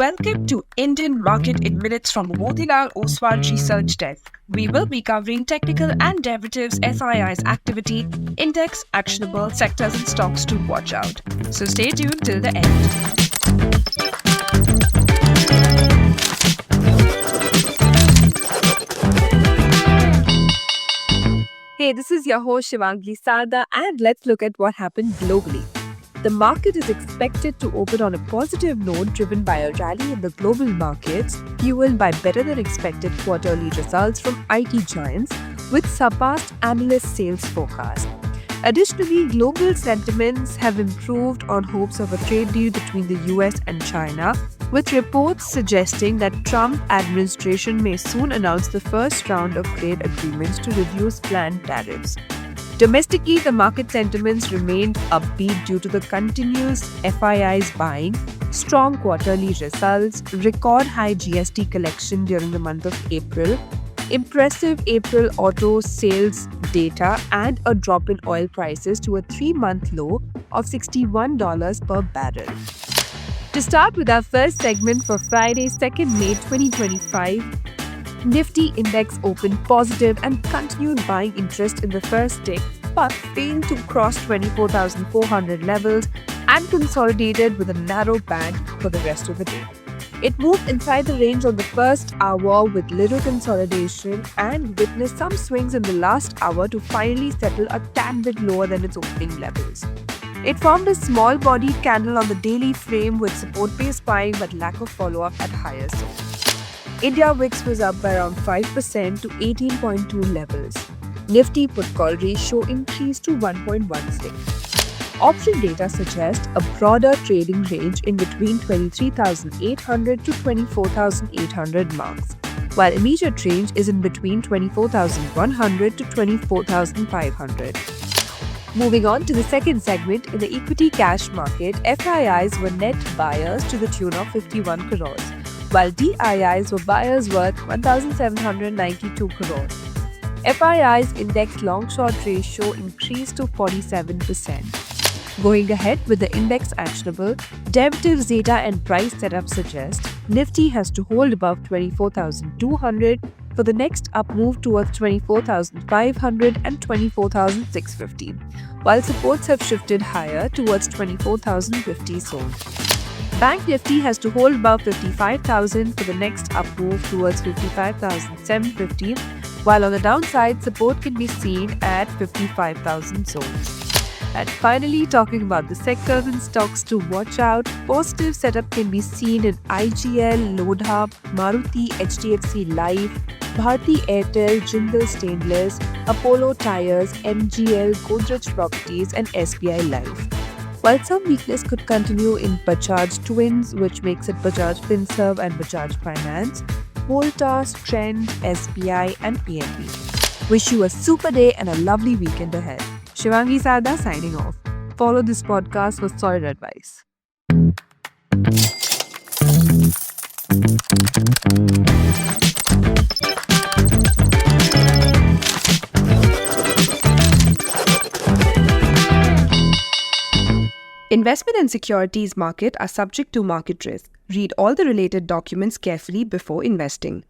Welcome to Indian Market in Minutes from Motilal Oswal Research Desk. We will be covering technical and derivatives SII's activity, index, actionable sectors and stocks to watch out. So stay tuned till the end. Hey, this is your host Shivangi Sarda, and let's look at what happened globally. The market is expected to open on a positive note driven by a rally in the global markets, fueled by better than expected quarterly results from IT giants, which surpassed analyst sales forecasts. Additionally, global sentiments have improved on hopes of a trade deal between the US and China, with reports suggesting that Trump administration may soon announce the first round of trade agreements to reduce planned tariffs. Domestically, the market sentiments remained upbeat due to the continuous FII's buying, strong quarterly results, record high GST collection during the month of April, impressive April auto sales data, and a drop in oil prices to a 3-month low of $61 per barrel. To start with our first segment for Friday, 2nd May 2025, Nifty index opened positive and continued buying interest in the first day, but failed to cross 24,400 levels and consolidated with a narrow band for the rest of the day. It moved inside the range on the first hour with little consolidation and witnessed some swings in the last hour to finally settle a tad bit lower than its opening levels. It formed a small bodied candle on the daily frame with support-based buying but lack of follow-up at higher zones. India VIX was up by around 5% to 18.2 levels. Nifty put call ratio increased to 1.16. Option data suggests a broader trading range in between 23,800 to 24,800 marks, while immediate range is in between 24,100 to 24,500. Moving on to the second segment, in the equity cash market, FIIs were net buyers to the tune of 51 crores, while DIIs were buyers worth 1,792 crores. FII's index long-short ratio increased to 47%. Going ahead with the index actionable, derivatives data and price setup suggest Nifty has to hold above 24,200 for the next up move towards 24,500 and 24,650, while supports have shifted higher towards 24,050 zone. Bank Nifty has to hold above 55,000 for the next up move towards 55,750, while on the downside, support can be seen at 55,000 zones. And finally, talking about the sectors and stocks to watch out, positive setup can be seen in IGL, Lodha, Maruti, HDFC Life, Bharti Airtel, Jindal Stainless, Apollo Tyres, MGL, Godrej Properties, and SBI Life. While some weakness could continue in Bajaj Twins, which makes it Bajaj Finserv and Bajaj Finance, Voltas, Trend, SBI, and PNB. Wish you a super day and a lovely weekend ahead. Shivangi Sarda signing off. Follow this podcast for solid advice. Investment and securities market are subject to market risk. Read all the related documents carefully before investing.